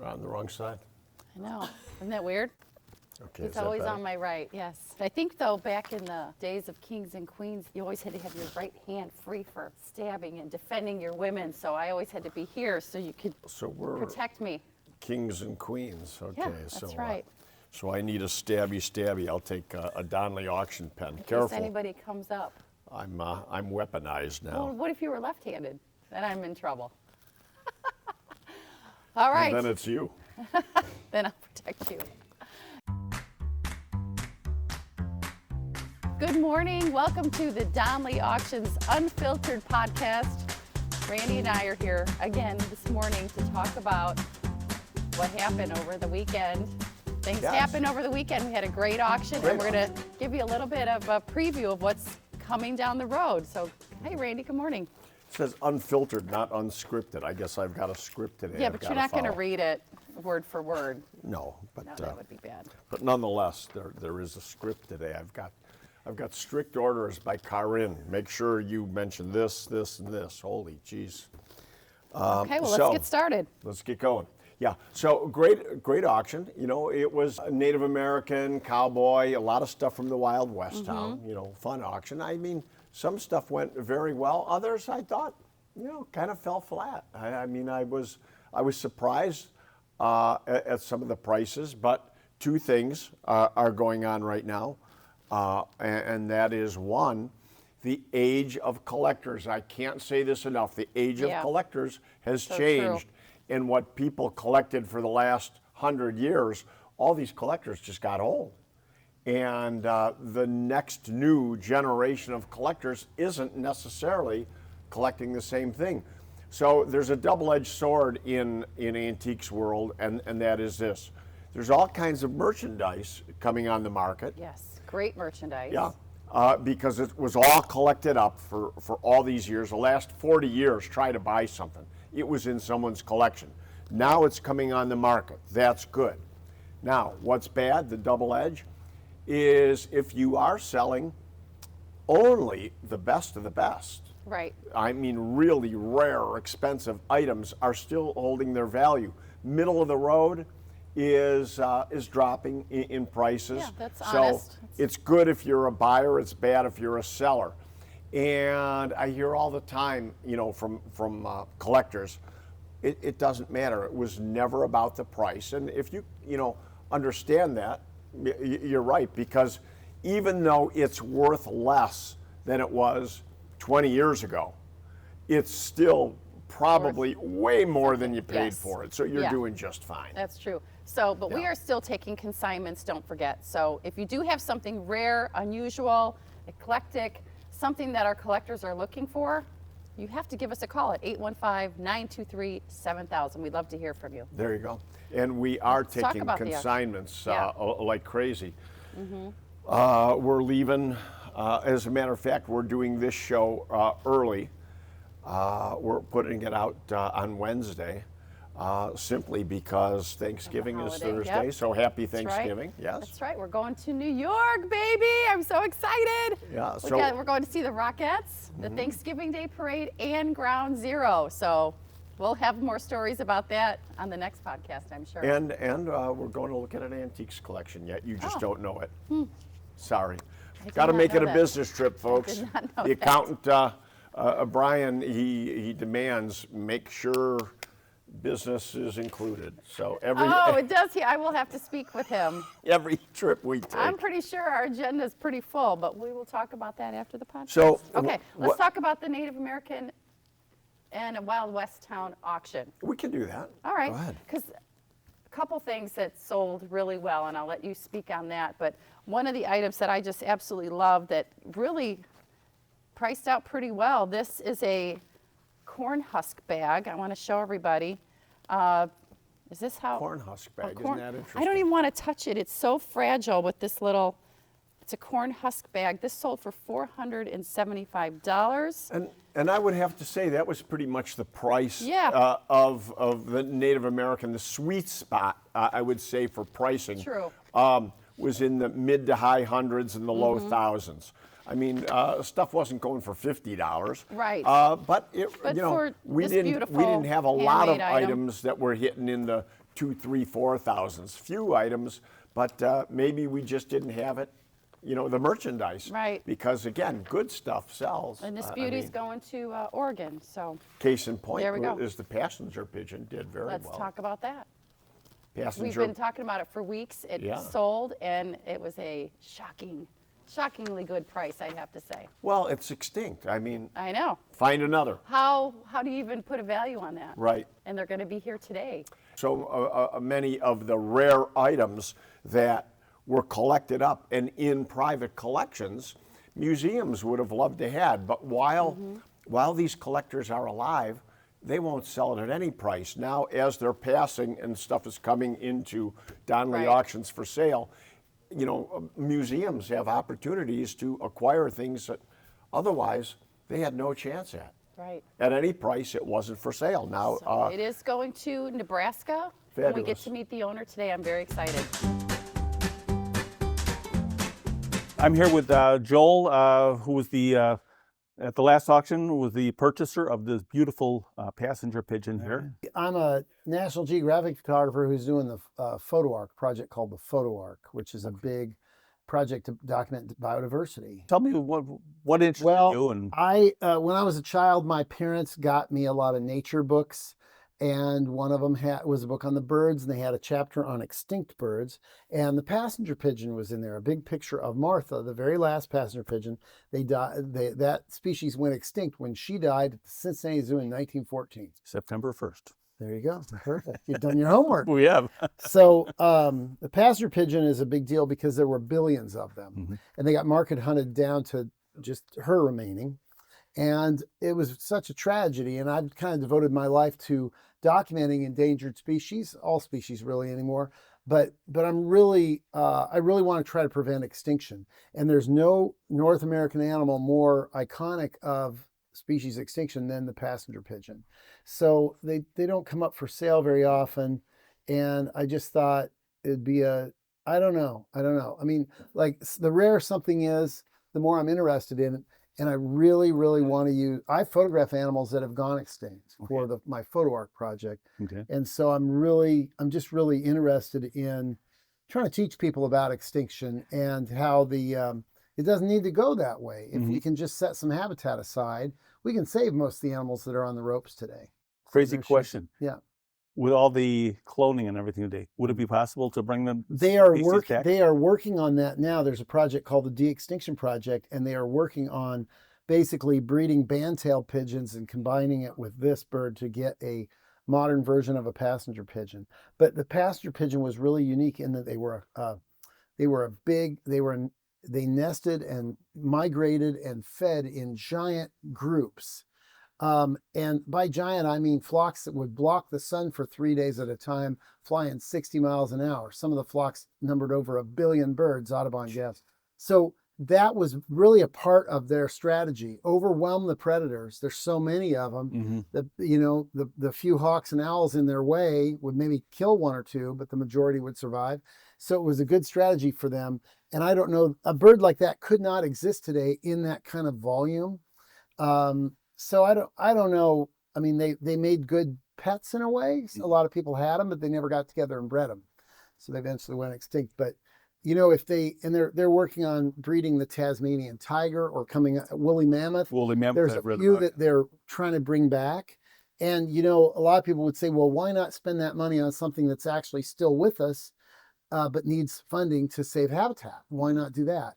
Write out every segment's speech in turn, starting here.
on the wrong side. I know. Isn't that weird? Okay, It's always on my right, yes. I think, though, back in the days of kings and queens, you always had to have your right hand free for stabbing and defending your women. So I always had to be here so you could protect me. Kings and queens. Okay, Yeah, that's right. So I need a stabby. I'll take a Donley auction pen. In Careful. case anybody comes up. I'm weaponized now. Well, what if you were left-handed? Then I'm in trouble. All right. And then it's you. Then I'll protect you. Good morning. Welcome to the Donley Auctions Unfiltered podcast. Randy and I are here again this morning to talk about what happened over the weekend. Things happened over the weekend. We had a great auction, and we're going to give you a little bit of a preview of what's coming down the road. So, hey, Randy, good morning. It says unfiltered, not unscripted. I guess I've got a script today. Yeah, but you're not going to read it word for word. No, but No, that would be bad. But nonetheless, there is a script today. I've got strict orders by Karin. Make sure you mention this, this, and this. Holy jeez. Okay, well, let's get started. Let's get going. Yeah, so great auction. You know, it was a Native American, cowboy, a lot of stuff from the Wild West town. You know, fun auction. I mean, some stuff went very well. Others, I thought, you know, kind of fell flat. I mean, I was surprised at some of the prices, but two things are going on right now, and that is one, the age of collectors. I can't say this enough. The age of collectors has changed. True. And what people collected for the last 100 years, all these collectors just got old. And the next new generation of collectors isn't necessarily collecting the same thing. So there's a double-edged sword in antiques world, and that is this. There's all kinds of merchandise coming on the market. Yes, great merchandise. Yeah, because it was all collected up for all these years. The last 40 years, try to buy something. It was in someone's collection. Now it's coming on the market. That's good. Now, what's bad, the double edge, is if you are selling only the best of the best. Right. I mean, really rare, expensive items are still holding their value. Middle of the road is dropping in prices. Yeah, that's so honest. It's good if you're a buyer. It's bad if you're a seller. And I hear all the time, you know, from collectors, it doesn't matter. It was never about the price. And if you understand that, you're right, because even though it's worth less than it was 20 years ago, it's still probably way more than you paid for it. So you're doing just fine. That's true. So, but we are still taking consignments, don't forget. So if you do have something rare, unusual, eclectic, something that our collectors are looking for, you have to give us a call at 815-923-7000. We'd love to hear from you. There you go. And we are taking consignments like crazy. We're leaving. As a matter of fact, we're doing this show early. We're putting it out on Wednesday. Simply because Thanksgiving is Thursday, so happy Thanksgiving. Right. Yes, that's right. We're going to New York, baby. I'm so excited. Yeah, we're going to see the Rockettes, the Thanksgiving Day Parade, and Ground Zero. So we'll have more stories about that on the next podcast, I'm sure. And we're going to look at an antiques collection yet. You just don't know it. Sorry. Got to make it a business trip, folks. I did not know the accountant, Brian, he demands make sure business is included. So it does. I will have to speak with him. Every trip we take. I'm pretty sure our agenda is pretty full, but we will talk about that after the podcast. So okay, let's talk about the Native American and a Wild West town auction. We can do that. All right. Go ahead. Because a couple things that sold really well, and I'll let you speak on that. But one of the items that I just absolutely love that really priced out pretty well. This is a Corn Husk Bag. I want to show everybody. Is this how? Corn Husk Bag, isn't that interesting? I don't even want to touch it. It's so fragile with this little, it's a Corn Husk Bag. This sold for $475. And I would have to say that was pretty much the price of the Native American. The sweet spot, I would say, for pricing was in the mid to high hundreds and the low thousands. I mean, stuff wasn't going for $50, right? But we didn't have a lot of items that were hitting in the 2, 3, 4,000s. Few items, but maybe we just didn't have it, the merchandise. Right. Because again, good stuff sells. And this beauty's going to Oregon, so Case in point there we go. is the passenger pigeon did very well. Let's talk about that. Passenger. We've been talking about it for weeks. It Yeah. sold, and it was a shockingly good price, I have to say. Well, it's extinct. I mean, I know. find another. How do you even put a value on that? Right. And they're going to be here today. So many of the rare items that were collected up and in private collections, museums would have loved to have. But while these collectors are alive, they won't sell it at any price. Now, as they're passing and stuff is coming into Donley Right. Auctions for sale, museums have opportunities to acquire things that otherwise they had no chance at. Right. At any price, it wasn't for sale. Now, So it is going to Nebraska. And we get Fabulous. to meet the owner today. I'm very excited. I'm here with Joel, who was at the last auction, was the purchaser of this beautiful passenger pigeon here. I'm a National Geographic photographer who's doing the Photo Ark project called the Photo Ark, which is a big project to document biodiversity. Tell me what interested you. And When I was a child, my parents got me a lot of nature books, and one of them was a book on the birds, and they had a chapter on extinct birds, and the passenger pigeon was in there, a big picture of Martha, the very last passenger pigeon. That species went extinct when she died at the Cincinnati Zoo in 1914. September 1st. There you go. Perfect. You've done your homework. We have. So the passenger pigeon is a big deal because there were billions of them, and they got market hunted down to just her remaining. And it was such a tragedy, and I've kind of devoted my life to documenting endangered species, all species really anymore, but I'm really, I really want to try to prevent extinction. And there's no North American animal more iconic of species extinction than the passenger pigeon. So they don't come up for sale very often, and I just thought it'd be I don't know. I mean, like, the rarer something is, the more I'm interested in it. And I really, really want to use, I photograph animals that have gone extinct for my Photo Ark project. Okay. And so I'm just really interested in trying to teach people about extinction and how it doesn't need to go that way. If we can just set some habitat aside, we can save most of the animals that are on the ropes today. Crazy question. Yeah. With all the cloning and everything today, would it be possible to bring them? They are working on that now. There's a project called the De-extinction Project, and they are working on basically breeding band-tailed pigeons and combining it with this bird to get a modern version of a passenger pigeon. But the passenger pigeon was really unique in that they nested and migrated and fed in giant groups. And by giant, I mean flocks that would block the sun for 3 days at a time, flying 60 miles an hour. Some of the flocks numbered over 1 billion birds, Audubon guessed. So that was really a part of their strategy. Overwhelm the predators. There's so many of them that, the few hawks and owls in their way would maybe kill one or two, but the majority would survive. So it was a good strategy for them. And I don't know, a bird like that could not exist today in that kind of volume. So I don't know. I mean, they made good pets in a way. A lot of people had them, but they never got together and bred them. So they eventually went extinct. But, if they're working on breeding the Tasmanian tiger or woolly mammoth. There's a few that they're trying to bring back. And, a lot of people would say, well, why not spend that money on something that's actually still with us, but needs funding to save habitat? Why not do that?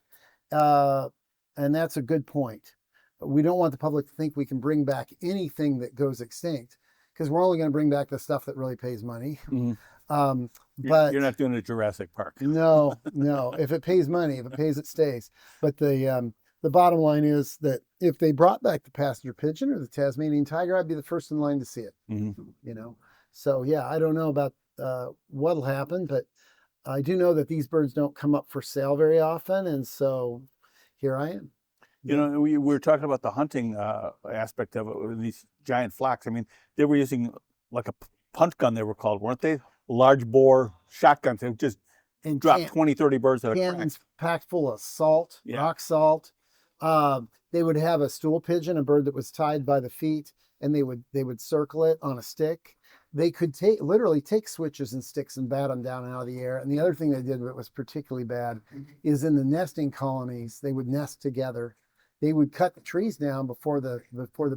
And that's a good point. We don't want the public to think we can bring back anything that goes extinct, because we're only going to bring back the stuff that really pays money. But you're not doing a Jurassic Park. No. If it pays money, if it pays, it stays. But the bottom line is that if they brought back the passenger pigeon or the Tasmanian tiger, I'd be the first in line to see it. So yeah, I don't know about what'll happen, but I do know that these birds don't come up for sale very often, and so here I am. We were talking about the hunting aspect of it with these giant flocks. I mean, they were using like a punt gun, they were called, weren't they? Large bore shotguns. They would just drop 20, 30 birds at a crack. Cannons packed full of salt, rock salt. They would have a stool pigeon, a bird that was tied by the feet, and they would circle it on a stick. they could literally take switches and sticks and bat them down and out of the air. And the other thing they did that was particularly bad is in the nesting colonies, they would nest together. They would cut the trees down before the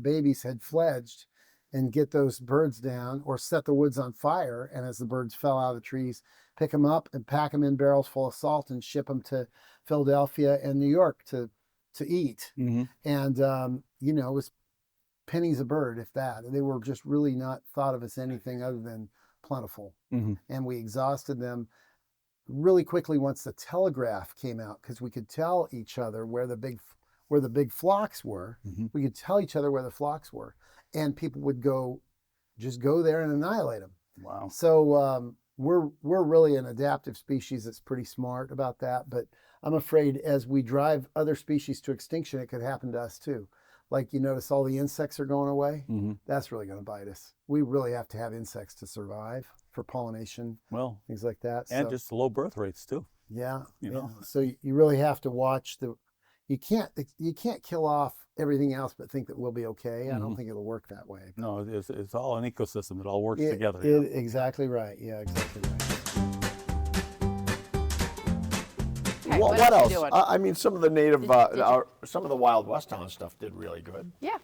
babies had fledged and get those birds down, or set the woods on fire. And as the birds fell out of the trees, pick them up and pack them in barrels full of salt and ship them to Philadelphia and New York to eat. Mm-hmm. And, it was pennies a bird, if that. They were just really not thought of as anything other than plentiful. Mm-hmm. And we exhausted them really quickly once the telegraph came out, because we could tell each other where the big flocks were. Mm-hmm. We could tell each other where the flocks were, and people would just go there and annihilate them. Wow. So we're really an adaptive species that's pretty smart about that. But I'm afraid as we drive other species to extinction, it could happen to us too. Like, you notice all the insects are going away. Mm-hmm. That's really going to bite us. We really have to have insects to survive, for pollination, Well, things like that. and So, just low birth rates too. yeah, you know. So you really have to watch you can't kill off everything else but think that we'll be okay. I don't think it'll work that way. No, it's all an ecosystem. It all works together. Exactly right. Yeah, exactly right. Okay, What else else? you doing? I mean, some of the native, Did you- some of the Wild West Town stuff did really good. Yeah,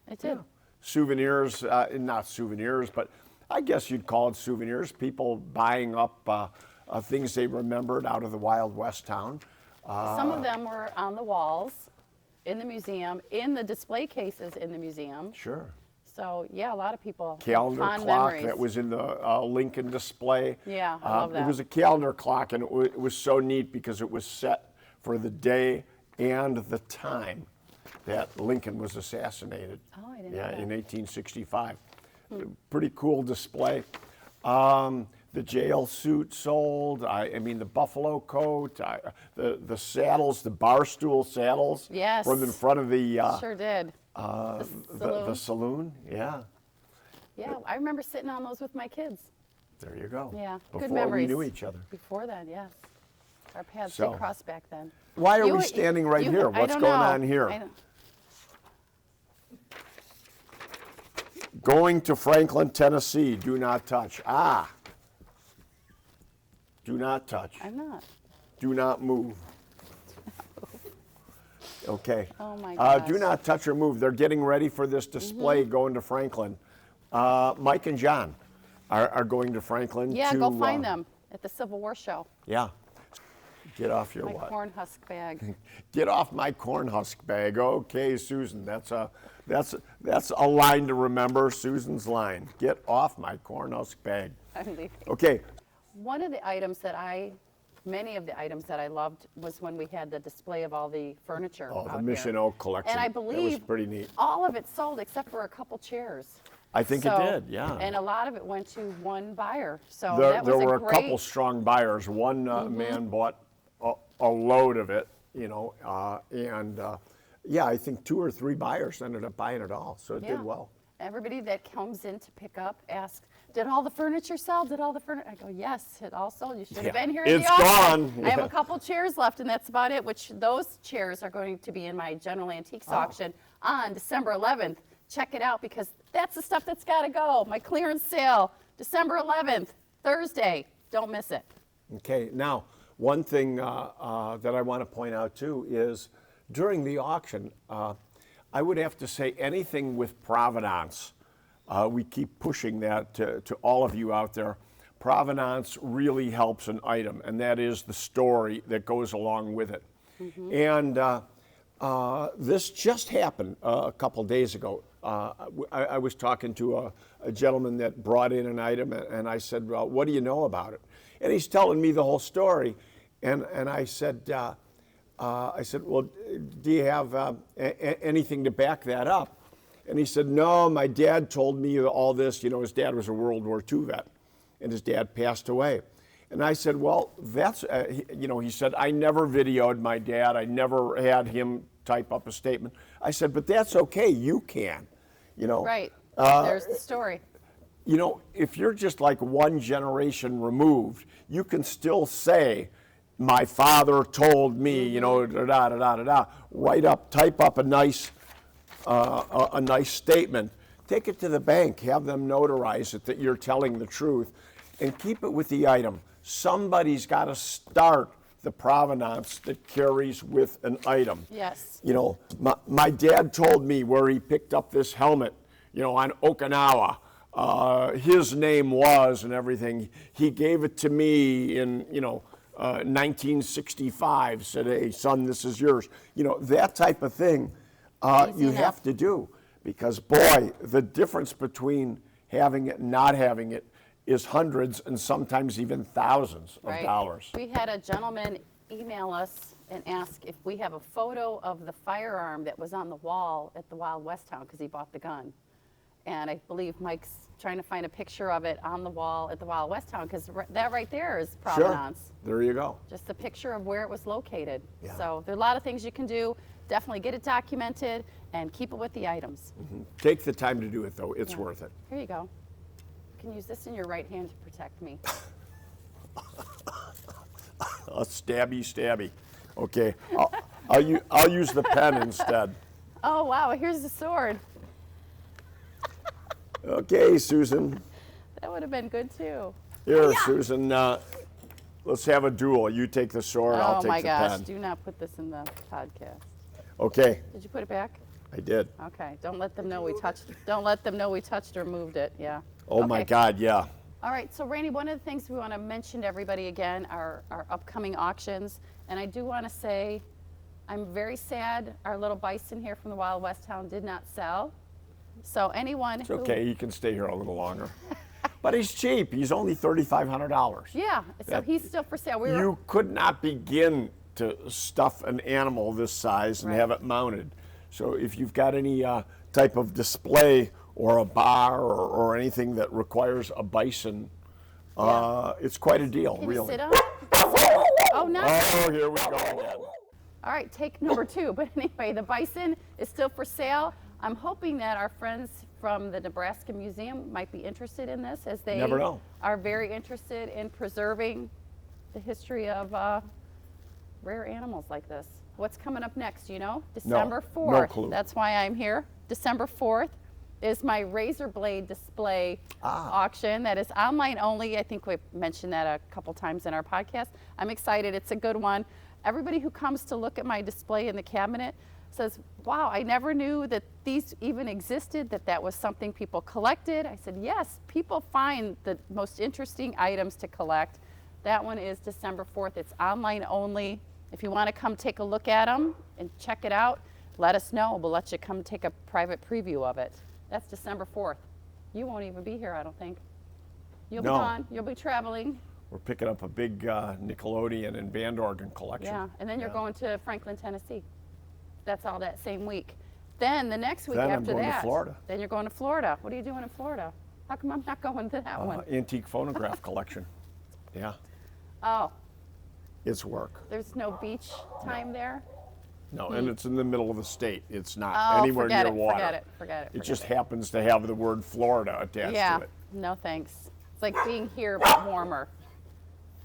it did. Souvenirs, not souvenirs, but I guess you'd call it souvenirs. People buying up things they remembered out of the Wild West Town. Some of them were on the walls in the museum, in the display cases in the museum. Sure. So yeah, a lot of people have Calendar fond clock memories. that was in the Lincoln display. Yeah, I love that. It was a calendar clock, and it was so neat because it was set for the day and the time that Lincoln was assassinated. Oh, I didn't know Yeah, that. in 1865. Pretty cool display. The jail suit sold. I mean, the buffalo coat, the saddles, the bar stool saddles. Yes. From in front of the Sure did. the saloon. Yeah. Yeah, I remember sitting on those with my kids. There you go. Yeah, Before good memories. we knew each other. Before then, yes. Our paths So- did cross back then. Why are You- we standing right you- here? I What's don't going know. on here? I don't- Going to Franklin, Tennessee. Do not touch. Do not touch. I'm not. Do not move. Okay. Oh my gosh. Do not touch or move. They're getting ready for this display going to Franklin. Mike and John are going to Franklin. Yeah, to, go find them at the Civil War show. Yeah. Get off your My what? corn husk bag. Get off my corn husk bag. Okay, Susan. That's a line to remember. Susan's line. Get off my corn husk bag. I'm leaving. Okay. One of the items many of the items that I loved was when we had the display of all the furniture. Oh, the out Mission here. Oak collection. And I that was believe pretty neat. all of it sold except for a couple chairs. I think it So- did. Yeah. And a lot of it went to one buyer. So There, that was there were a a couple great. strong buyers. One man bought a load of it, yeah, I think 2 or 3 buyers ended up buying it all, so it Yeah. did well. Everybody that comes in to pick up asks, "Did all the furniture sell? Did all the furniture?" I go, "Yes, it all sold. You should have Yeah. been here." In It's the auction. gone. I have Yeah. a couple chairs left, and that's about it. Which those chairs are going to be in my General Antiques auction on December 11th. Check it out because that's the stuff that's got to go. My clearance sale, December 11th, Thursday. Don't miss it. Okay, now, one thing that I want to point out too is during the auction, I would have to say anything with provenance. We keep pushing that to all of you out there. Provenance really helps an item, and that is the story that goes along with it. And this just happened a couple days ago. I was talking to a gentleman that brought in an item, and I said, "Well, what do you know about it?" And he's telling me the whole story, and I said, "Well, do you have anything to back that up?" And he said, "No, my dad told me all this. You know, his dad was a World War II vet, and his dad passed away." And I said, "Well, that's," he said, "I never videoed my dad. I never had him type up a statement." I said, "But that's okay. You can, Right. There's the story. If you're just like one generation removed, you can still say, 'My father told me,' type up a nice statement take it to the bank, have them notarize it that you're telling the truth, and keep it with the item. Somebody's got to start the provenance that carries with an item. Yes. You know, my dad told me where he picked up this helmet, you know, on Okinawa. His name was and everything. He gave it to me in, 1965, said, hey, son, this is yours. You know, that type of thing you have to do. Because, boy, the difference between having it and not having it is hundreds and sometimes even thousands of dollars. We had a gentleman email us and ask if we have a photo of the firearm that was on the wall at the Wild West Town because he bought the gun. And I believe Mike's trying to find a picture of it on the wall at the Wild West Town because that right there is provenance. Sure. There you go. Just a picture of where it was located. Yeah. So there are a lot of things you can do. Definitely get it documented and keep it with the items. Mm-hmm. Take the time to do it, though. It's worth it. Here you go. You can use this in your right hand to protect me. A stabby. Okay, I'll use the pen instead. Oh, wow, here's the sword. Okay, Susan. That would have been good, too. Here, Susan, let's have a duel. You take the sword, I'll take the pen. Oh, my gosh, do not put this in the podcast. Okay. Did you put it back? I did. Okay, don't let them know we touched. Don't let them know we touched or moved it. Yeah. Oh my God, yeah. All right, so Randy, one of the things we want to mention to everybody again are our upcoming auctions, and I do want to say, I'm very sad our little bison here from the Wild West Town did not sell. So anyone It's okay, he can stay here a little longer. But he's cheap. He's only $3,500. Yeah, so he's still for sale. You could not begin to stuff an animal this size and have it mounted. So if you've got any type of display or a bar or anything that requires a bison, it's quite a deal, Can really. you sit on it? Oh, no. Oh, here we go again. All right, take number 2. But anyway, the bison is still for sale. I'm hoping that our friends from the Nebraska Museum might be interested in this, as they Never know. are very interested in preserving the history of rare animals like this. What's coming up next, you know? December 4th. No clue. That's why I'm here. December 4th is my razor blade display auction that is online only. I think we mentioned that a couple times in our podcast. I'm excited. It's a good one. Everybody who comes to look at my display in the cabinet says, wow, I never knew that these even existed, that was something people collected. I said, yes, people find the most interesting items to collect. That one is December 4th. It's online only. If you want to come take a look at them and check it out, let us know. We'll let you come take a private preview of it. That's December 4th. You won't even be here, I don't think. You'll be gone. You'll be traveling. We're picking up a big Nickelodeon and band organ collection. Yeah, and then you're going to Franklin, Tennessee. That's all that same week. Then the next week Then I'm after going that, to Florida. Then you're going to Florida. What are you doing in Florida? How come I'm not going to that one? Antique phonograph collection. Yeah, Oh, it's work. there's no beach time there? No, and it's in the middle of the state. It's not anywhere forget near it, water. forget it. It just happens to have the word Florida attached to it. No thanks. It's like being here but warmer.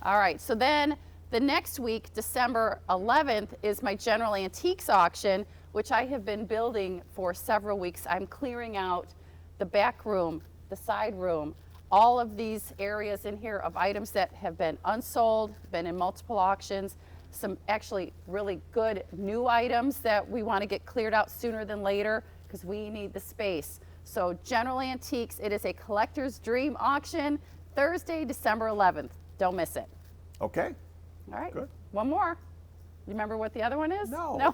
All right, so then the next week, December 11th, is my General Antiques auction, which I have been building for several weeks. I'm clearing out the back room, the side room, all of these areas in here of items that have been unsold, been in multiple auctions, some actually really good new items that we want to get cleared out sooner than later because we need the space. So General Antiques, it is a collector's dream auction, Thursday, December 11th. Don't miss it. Okay. All right. Good. One more. You remember what the other one is? No.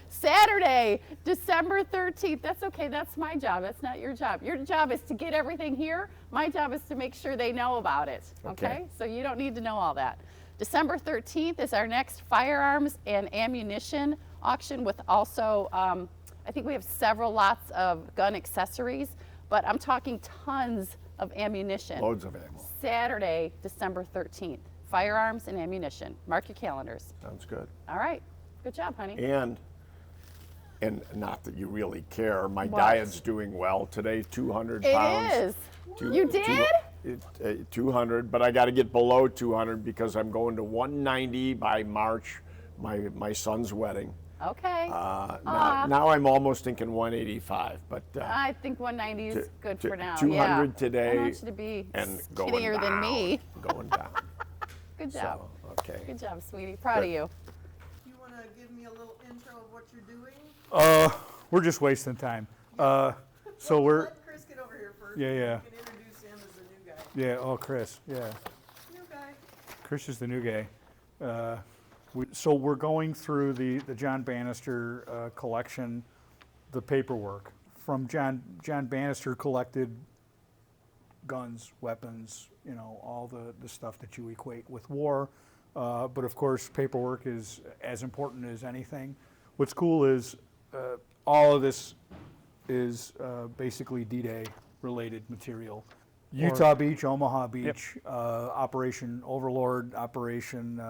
Saturday, December 13th. That's okay. That's my job. That's not your job. Your job is to get everything here. My job is to make sure they know about it. Okay? So you don't need to know all that. December 13th is our next firearms and ammunition auction with also, I think we have several lots of gun accessories, but I'm talking tons of ammunition. Loads of ammo. Saturday, December 13th. Firearms and ammunition. Mark your calendars. Sounds good. All right. Good job, honey. And not that you really care, my What? diet's doing well today. 200 It pounds. is. You did? 200, but I got to get below 200 because I'm going to 190 by March, my son's wedding. Okay. Now I'm almost thinking 185, but I think 190 is good for now. 200 today. I don't want you to be and skinnier going than down, me. Going down. Good job. So, okay. Good job, sweetie. Proud of you. You want to give me a little intro of what you're doing? We're just wasting time. So Let Chris get over here first. Yeah, yeah. You can introduce him as the new guy. Yeah, oh, Chris, yeah. New guy. Chris is the new guy. So we're going through the John Banister collection, the paperwork. From John Banister collected guns, weapons, you know, all the stuff that you equate with war. But of course, paperwork is as important as anything. What's cool is all of this is basically D-Day related material. Utah Beach, Omaha Beach, Operation Overlord, Operation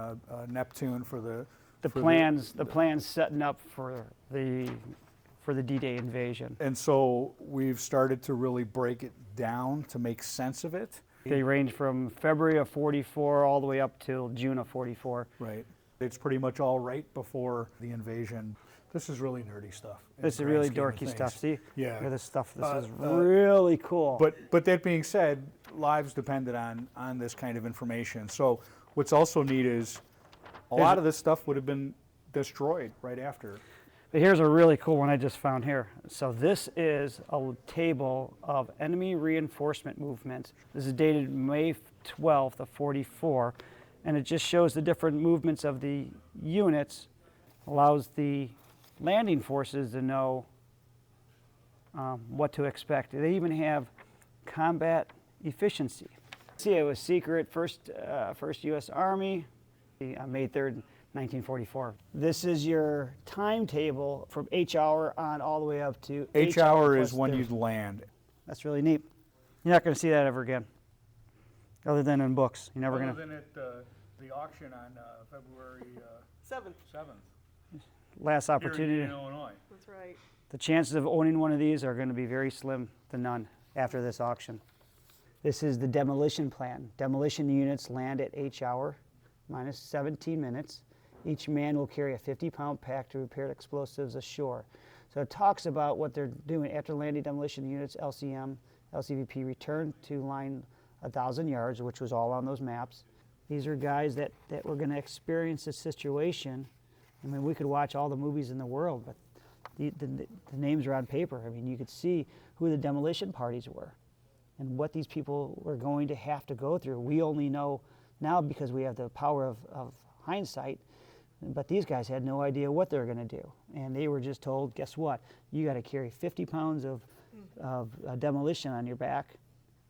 Neptune for the plans setting up for the D-Day invasion. And so we've started to really break it down to make sense of it. They range from February of 44 all the way up till June of 44. Right. It's pretty much all right before the invasion. This is really nerdy stuff. This is really dorky stuff. See? Yeah. Look at this stuff. This is really cool. But that being said, lives depended on this kind of information. So what's also neat is a lot of this stuff would have been destroyed right after. But here's a really cool one I just found here. So this is a table of enemy reinforcement movements. This is dated May 12th of 44, and it just shows the different movements of the units, allows the landing forces to know what to expect. They even have combat efficiency. See, it was secret, first U.S. Army, May 3rd, 1944. This is your timetable from H hour on all the way up to H hour is plus when 30. you land. That's really neat. You're not going to see that ever again, other than in books. You're never going to. Other than at the auction on February 7th. 7th. Last opportunity. Here in Illinois. That's right. The chances of owning one of these are going to be very slim to none after this auction. This is the demolition plan. Demolition units land at H hour, minus 17 minutes. Each man will carry a 50-pound pack to repair explosives ashore. So it talks about what they're doing after landing demolition units, LCM, LCVP return to line 1,000 yards, which was all on those maps. These are guys that were going to experience this situation. I mean, we could watch all the movies in the world, but the names are on paper. I mean, you could see who the demolition parties were and what these people were going to have to go through. We only know now because we have the power of hindsight, but these guys had no idea what they were going to do. And they were just told, guess what? You got to carry 50 pounds of demolition on your back.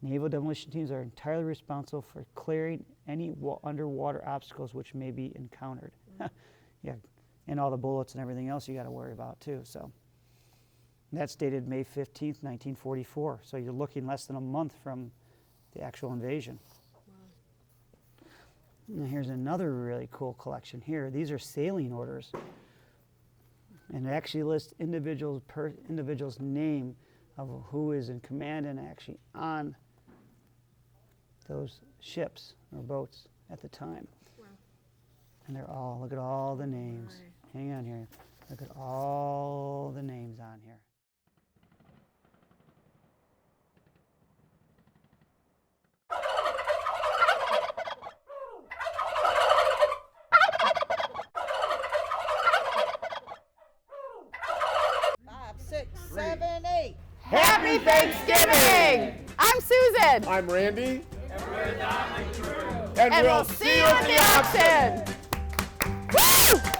Naval demolition teams are entirely responsible for clearing any underwater obstacles which may be encountered. Yeah, and all the bullets and everything else you got to worry about too. So that's dated May 15th, 1944. So you're looking less than a month from the actual invasion. Wow. Now here's another really cool collection here. These are sailing orders, and it actually lists individuals per individual's name of who is in command and actually on those ships or boats at the time. Wow. And they're all, look at all the names. Right. Hang on here. Look at all the names on here. Happy Thanksgiving! I'm Susan. I'm Randy. And we'll see you at the auction. Woo!